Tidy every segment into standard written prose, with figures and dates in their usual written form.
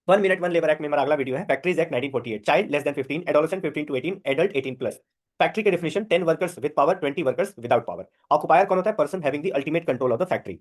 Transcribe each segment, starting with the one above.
1 minute 1 labour act में हमारा अगला वीडियो है factories act 1948। Child less than 15, adolescent 15 to 18, adult 18 plus. Factory के definition 10 workers with power, 20 workers without power. Occupier कौन होता है? Person having the ultimate control of the factory.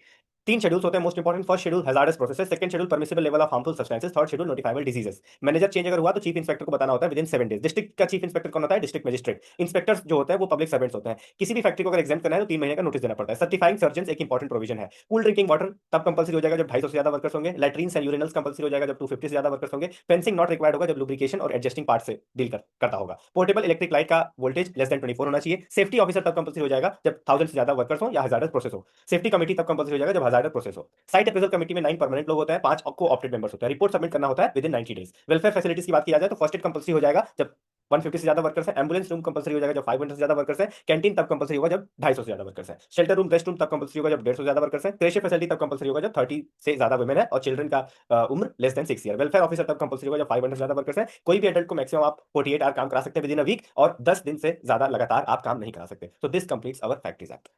तीन schedules होते हैं most important. First schedule hazardous processes, second schedule permissible level of harmful substances, third schedule notifiable diseases. Manager change अगर हुआ तो chief inspector को बताना होता है विद इन 7 डेज। डिस्ट्रिक्ट का चीफ इंस्पेक्टर कौन होता है? District magistrate. इंस्पेक्टर्स जो होते हैं वो पब्लिक सर्वेंट्स होते हैं। किसी भी फैक्ट्री को अगर एग्जाम करना है तो 3 महीने का नोटिस देना पड़ता है। सर्टिफाइंग सर्जन एक इंपॉर्टेंट प्रोविजन है। कूल ड्रिंकिंग वाटर तब कंपल्सरी हो जाएगा जब 250 से ज्यादा वर्कर्स होंगे। लैट्रीन्स एंड यूरिनल्स कंपल्सरी हो जाएगा जब 250 से ज्यादा वर्कर्स होंगे। फेंसिंग नॉट रिक्वायर्ड होगा जब लुब्रिकेशन और एडजस्टिंग पार्ट से डील करता होगा। पोर्टेबल इलेक्ट्रिक लाइट का वोल्टेज लेस देन 24 होना चाहिए। सेफ्टी ऑफिसर तब कंपल्सरी हो जाएगा जब 1000 से ज्यादा वर्कर्स हो या हजार्डस प्रोसेस हो। सेफ्टी कमेटी तब कंपल्सरी हो जाएगा जब हजार्डस प्रोसेस हो। साइट अप्रेजल कमेटी में 9 परमानेंट लोग होते हैं, 5 को ऑप्टेड मेंबर्स होते हैं। रिपोर्ट सबमिट करना होता है with in 90 days. Welfare facilities की बात किया जाए तो फर्स्ट एड कंपल्सरी हो जाएगा जब 150 से ज्यादा वर्कर्स है। एम्बुलेंस रूम कंपल्सरी हो जाएगा जब 500 से ज्यादा वर्कर्स है। कैंटीन तब कंपल्सरी होगा जब 250 से ज्यादा वर्कर्स है। शेल्टर रूम, रेस्ट रूम तब कंपल्सरी होगा जब 150 से ज्यादा वर्कर्स है। क्रेशर फैसिलिटी तब कंपल्सरी होगा जब 30 से ज्यादा वुमेन है और चिल्ड्रन का उम्र less than 6 year. Welfare officer तब कंपल्सरी होगा जब 500 से ज्यादा वर्कर्स है। कोई भी एडल्ट को मैक्सिमम आप 48 आवर काम करा सकते हैं विद इन अ वीक, और 10 दिन से ज्यादा लगातार आप काम नहीं करा सकते। So this completes our factories act.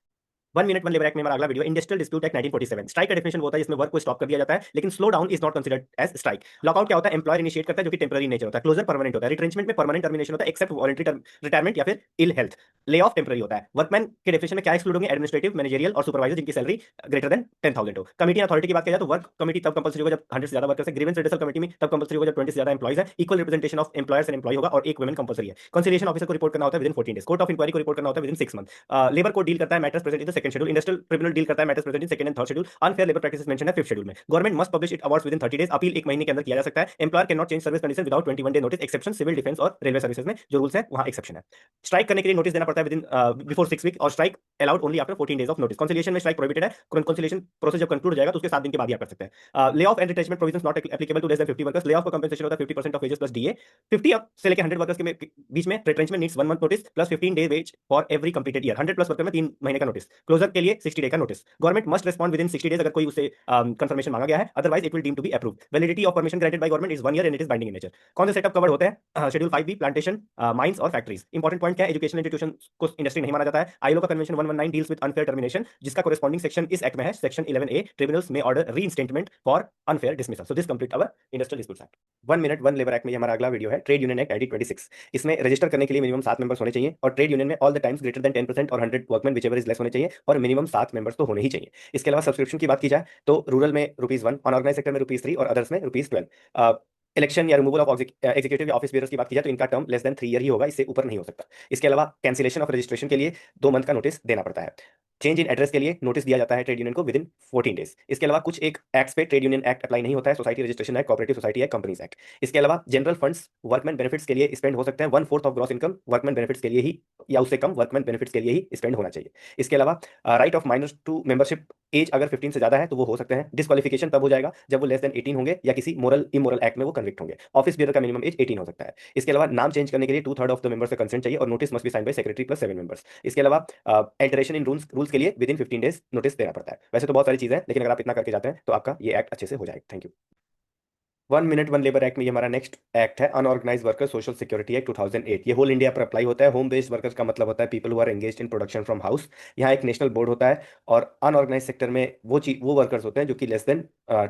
1 minute 1 labour act में हमारा अगला video industrial dispute act 1947। Strike का डेफिनेशन होता है जिसमें वर्क को स्टॉप कर दिया जाता है, लेकिन slow down is not considered as strike. Lockout क्या होता है? एम्प्लॉयर इनिशिएट करता है जो कि टेम्पररी नेचर होता है। क्लोजर परमानेंट होता है। रिट्रेंचमेंट में परमानेंट टर्मिनेशन होता है एक्सेप्ट वॉलंटरी रिटायरमेंट या फिर ill health. Lay off temporary होता है। वर्कमैन के डेफिनेशन में क्या एक्सक्लूड होंगे? एडमिनिस्ट्रेटिव, मैनेजरियल और सुपरवाइजर जिनकी सैलरी ग्रेटर देन 10,000 हो। कमिटी अथॉरिटी की बात किया जाए तो वर्क कमिटी तब कंपल्सरी होगा जब 100 से ज्यादा वर्कर्स है। ग्रीवेंस रिड्यूसल कमिटी में तब कंपल्सरी होगा जब 20 से ज्यादा एम्प्लॉइज है। Equal representation of employers and employ होगा और एक वुमेन कंपल्सरी है। कंसिलिएशन ऑफिसर को रिपोर्ट करना होता है within 14 days. Court of inquiry को रिपोर्ट करना होता है within 6 month. Labour court deal करता है matters present in the second schedule. Industrial tribunal deal करता है matters present in second and third schedule. Unfair labour practices mention है 5th schedule में। Government must publish it awards within 30 days. Appeal 1 महीने के अंदर किया जा सकता है। Employer can not change service condition without 21 day notice exception civil defence और रेलवे सर्विसेज में जो रूल्स है वहां एक्सेप्शन है। स्ट्राइक करने के लिए नोटिस देना पड़ता है विद इन बिफोर 6 वीक, और strike allowed only after 14 days of notice. Conciliation में स्ट्राइक प्रोहिबिटेड है। कंसिलिएशन प्रोसेस जब कंक्लूड हो जाएगा तो उसके 7 दिन के बाद ही आप कर सकते हैं। Lay off and retrenchment provisions not applicable to less than 50 workers. Lay off का कंपनसेशन होता है 50% ऑफ वेजेस प्लस डीए। 50 से लेकर 100 वर्कर्स के बीच में retrenchment needs 1 month notice plus 15 day ways for every completed year. 100 plus worker में 3 महीने का नोटिस। क्लोजर के लिए 60 डे का notice. Government must respond within 60 days अगर कोई उससे कंफर्मेशन मांगा गया है, otherwise it will deem to be approved. Validity of permission granted by government is 1 year and it is binding in nature. कौन से सेटअप कवर होते हैं? शेड्यूल 5 बी प्लांटेशन, माइंस और फैक्ट्रीज। इंपॉर्टेंट पॉइंट क्या है? एजुकेशनल इंस्टीट्यूशन को industry नहीं माना जाता है। आईएलओ का convention 119 deals with unfair termination, जिसका कोरेस्पॉन्डिंग सेक्शन इस एक्ट में है, सेक्शन 11A। ट्रिब्यूनल्स में order reinstatement for unfair dismissal. So this complete our industrial disputes act. 1 minute 1 labour act में हमारा अगला वीडियो है ट्रेड यूनियन एक्ट 1926। इसमें रजिस्टर करने के लिए मिनिमम 7 मेंबर्स होने चाहिए, और ट्रेड यूनियन में all the times greater than 10% और 100 वर्कमैन विचएवर इज लेस होने चाहिए, और मिनिमम 7 मेंबर्स तो होने ही चाहिए। इसके अलावा सब्सक्रिप्शन की बात की जाए तो रूरल में ₹1, अनऑर्गेनाइज सेक्टर में ₹3 और अदर्स में ₹12। इलेक्शन या रिमूवल ऑफ एग्जीक्यूटिव या ऑफिस बेयर्स की बात की जाए तो इनका टर्म लेस देन 3 ईयर ही होगा, इससे ऊपर नहीं हो सकता। इसके अलावा कैंसिलेशन ऑफ रजिस्ट्रेशन के लिए 2 मंथ का नोटिस देना पड़ता है। चेंज इन एड्रेस के लिए नोटिस दिया जाता है ट्रेड यूनियन को विद इन 14 डेज। इसके अलावा कुछ एक एक्ट्स पे ट्रेड यूनियन एक्ट अप्लाई नहीं होता है, society registration act, cooperative society act, companies act. इसके अलावा जनरल फंड्स वर्कमैन बेनिफिट्स के लिए स्पेंड हो सकते हैं। 1/4 of gross income workman benefits के लिए ही या उससे कम वर्कमैन बेनिफिट्स के लिए ही स्पेंड होना चाहिए। इसके अलावा right of minors to membership, as अगर 15 से ज्यादा है तो वो हो सकते हैं। डिस्क्वालिफिकेशन तब हो जाएगा जब वो लेस देन 18 होंगे या किसी मोरल इमोरल एक्ट में वो कन्विक्ट होंगे। ऑफिस बियर का मिनिमम एज 18 हो सकता है। इसके अलावा नाम चेंज करने के लिए 2/3 ऑफ द मेंबर्स का कंसेंट चाहिए, और notice must be sign by secretary plus 7 members. इसके अलावा अल्टरेशन इन रूल्स के लिए विद इन 15 डेज नोटिस देना पड़ता है। वैसे तो बहुत सारी चीजें हैं, लेकिन अगर आप इतना करके जाते हैं तो आपका ये एक्ट अच्छे से हो जाएगा। Thank you. 1 minute 1 labour act में ये हमारा नेक्स्ट एक्ट है unorganise worker social security act 2008। ये होल इंडिया पर अप्लाई होता है। होम बेस्ड वर्कर्स का मतलब होता है people who are engaged in production from house. यहाँ एक नेशनल बोर्ड होता है, और अनऑर्गेनाइज सेक्टर में वो वर्कर्स होते हैं जो कि लेस देन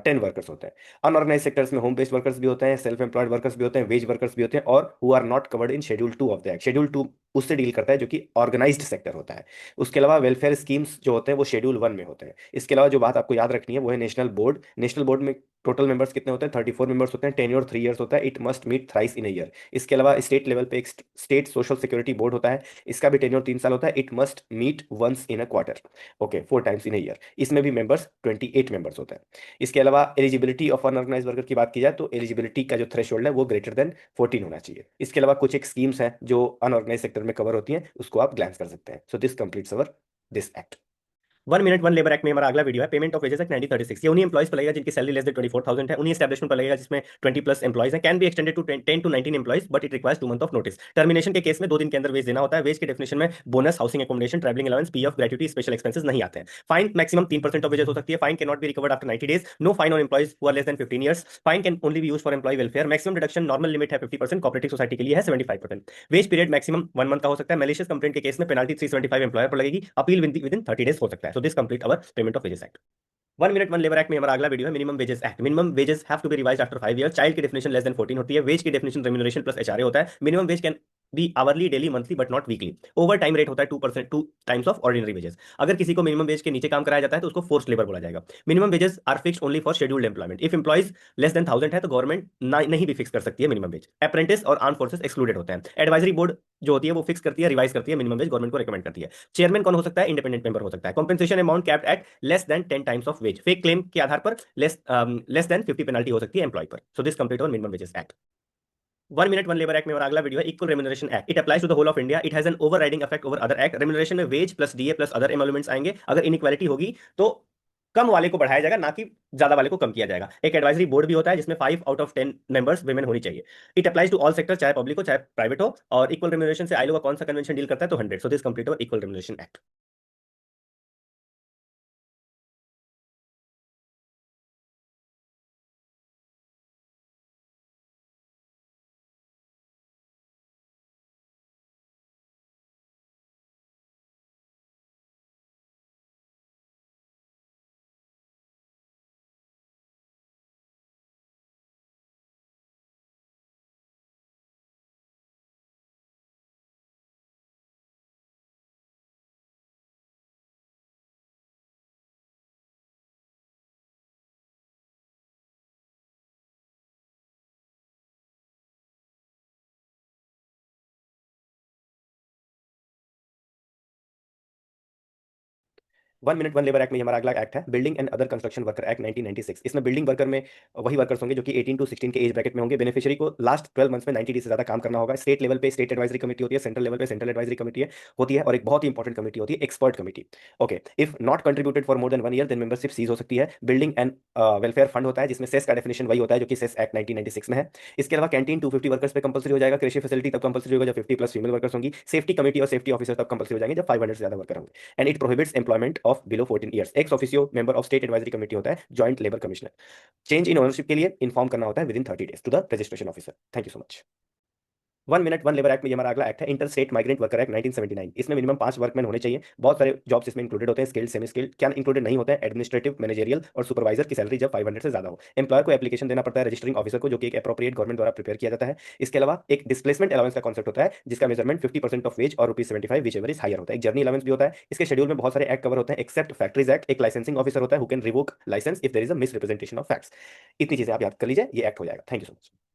10 वर्कर्स होते हैं। अनऑर्गेनाइज सेक्टर्स में होम बेस्ड वर्कर्स भी होते हैं, सेल्फ एम्प्लॉयड वर्कर्स भी होते हैं, वेज वर्कर्स भी होते हैं, और who are not covered in schedule 2 of the act. Schedule 2 उससे डील करता है जो कि ऑर्गेनाइज्ड सेक्टर होता है। उसके अलावा वेलफेयर स्कीम्स जो होते हैं वो शेड्यूल 1 में होते हैं। इसके अलावा जो बात आपको याद रखनी है वो है नेशनल बोर्ड। नेशनल बोर्ड में टोटल मेंबर्स कितने होते हैं? 34 मेंबर्स होते हैं। टेन्योर 3 इयर्स होता है। It must meet thrice in a year. इसके अलावा स्टेट लेवल पे एक स्टेट सोशल सिक्योरिटी बोर्ड होता है। इसका भी टेन्योर 3 साल होता है। It must meet once in a quarter, okay, 4 times in a year. इसमें भी मेंबर्स 28 मेंबर्स होते हैं। इसके अलावा एलिजिबिलिटी ऑफ अनऑर्गेनाइज वर्कर की बात की जाए तो एलिजिबिलिटी का जो थ्रेशोल्ड है वो ग्रेटर देन 14 होना चाहिए। इसके अलावा कुछ एक स्कीम्स हैं जो अनऑर्गेनाइज सेक्टर में कवर होती हैं, उसको आप ग्लैंस कर सकते हैं। So this completes our this act. 1 minute 1 labour act में हमारा अगला वीडियो है पेमेंट ऑफ वेजेस एक्ट 1936। ये उन्हीं एम्प्लॉइज पर लगेगा जिनकी सैलरी लेस देन 24,000 है। उन्हीं एस्टैब्लिशमेंट पर लगेगा जिसमें 20 प्लस एम्प्लॉइज हैं। Can be extended to 10 to 19 employees, but it requires 2 month of notice. Termination के केस में 2 दिन के अंदर वेज देना होता है। वेज के डेफिनेशन में bonus, housing accommodation, travelling allowance, PF, gratuity, special expenses नहीं आते हैं। फाइन मैक्सिमम 3% ऑफ वेजेस हो सकती है। Fine can not be recovered after 90 days. No fine on employees who are less than 15 years. Fine can only be used for employ welfare. Maximum deduction normal limit है 50%, cooperative society के लिए है 75%। Veg period maximum 1 month का हो सकता है। Malicious complaint के case में पेनल्टी 375 एम्प्लॉयर पर लगेगी। अपील विद इन 30 डेज हो सकता है। So this complete our payment of wages act. One minute one labour act में हमारा अगला वीडियो है minimum wages act. Minimum wages have to be revised after 5 year. Child की डेफिनेशन लेस देन 14 होती है। वेज की डेफिनेशन रेम्यूनरेशन प्लस एचआरए होता है। Minimum wage can be hourly, daily, monthly but not weekly. Over time rate होता है 2%, 2 times of ordinary wages. अगर किसी को मिनिमम वेज के नीचे काम कराया जाता है तो उसको फोर्स्ड लेबर बोला जाएगा। Minimum wages are fixed only for scheduled employment. If employees less than 1000 है तो गवर्नमेंट नहीं भी फिक्स कर सकती है मिनिमम वेज। अप्रेंटिस और आर्म फोर्सेस एक्सक्लूडेड होते हैं। एडवाइजरी बोर्ड जो होती है वो फिक्स करती है, रिवाइज करती है मिनिमम वेज, गवर्नमेंट को रिकमेंड करती है। चेयरमैन कौन हो सकता है? इंडिपेंडेंट मेंबर हो सकता है। Compensation amount capped at less than 10 times of wage. Fake claim के आधार पर लेस देन 50 पेनल्टी हो सकती है एम्प्लॉय पर। So this complete on minimum wages act. One minute one labour act में हमारा अगला वीडियो है equal remuneration act. It applies to the whole of India. It has an overriding effect over other act. Remuneration में wage plus DA plus other emoluments आएंगे। अगर inequality होगी तो कम वाले को बढ़ाया जाएगा, ना कि ज्यादा वाले को कम किया जाएगा। एक एडवाइजरी बोर्ड भी होता है जिसमें 5 आउट ऑफ 10 मेंबर्स वुमेन होनी चाहिए। It applies to all sector, चाहे पब्लिक हो चाहे प्राइवेट हो। और इक्वल रेम्यूनरेशन से आईलो का कौन सा कन्वेंशन डील करता है? तो 100। सो दिस कंप्लीट और equal remuneration act. One minute one labour act में हमारा अगला एक्ट है building and other construction worker act 1996। इसमें बिल्डिंग वर्कर में वही वर्कर्स होंगे जो कि 18 टू 16 के एज ब्रैकेट में होंगे। बेनिफिशियरी को लास्ट 12 मंथ्स में 90 डेज से ज्यादा काम करना होगा। स्टेट लेवल पे स्टेट एडवाइजरी कमेटी होती है, सेंट्रल लेवल पे सेंट्रल एडवाइजरी कमेटी होती है, और एक बहुत ही इंपॉर्टेंट कमेटी होती है expert committee. Okay, if not contributed for more than 1 year then membership cease हो सकती है। बिल्डिंग एंड वेलफेयर फंड होता है जिसमें सेस का डेफिनेशन वही होता है जो कि सेस एक्ट 1996 में है। इसके अलावा कैंटीन 250 वर्कर्स पे कंपल्सरी हो जाएगा। कृषि फैसिलिटी तब कंपल्सरी होगा जब 50 प्लस फीमेल वर्कर्स होंगी। सेफ्टी कमेटी और सेफ्टी ऑफिसर तब कंपल्सरी हो जाएंगे जब 500 से ज्यादा वर्कर होंगे। And it prohibits employment of below 14 years. Ex officio member of state advisory committee होता है joint labour commissioner. Change in ownership के लिए इन्फॉर्म करना होता है within 30 days to the registration officer. Thank you so much. One minute one labour act में ये हमारा अगला एक्ट है inter state migrant worker act 1979। इसमें मिनिमम 5 वर्कमैन होने चाहिए। बहुत सारे जॉब्स इसमें इंक्लूडेड होते हैं, स्किल्ड सेमी स्किल्ड। क्या इंक्लूडेड नहीं होता है? एडमिनिस्ट्रेटिव, मैनेजरियल और सुपरवाइजर की सैलरी जब 500 से ज्यादा हो। एम्प्लॉयर को एप्लीकेशन देना पड़ता है रजिस्टरिंग ऑफिसर को, जो कि एक अप्रोप्रिएट गवर्नमेंट द्वारा प्रिपेयर किया जाता है। इसके अलावा एक डिस्प्लेसमेंट अलाउंस का कॉन्सेप्ट होता है जिसका मेजरमेंट 50% ऑफ वेज और ₹75 विच एवर इज हायर होता है। एक जर्नी अलाउंस भी होता है। इसके शेड्यूल में बहुत सारे एक्ट कवर होते हैं एक्सेप्ट फैक्ट्रीज एक्ट। एक लाइसेंसिंग ऑफिसर होता है who can revoke license if there is a misrepresentation of facts. इतनी चीजें आप याद कर लीजिए, ये एक्ट हो जाएगा। Thank you so much.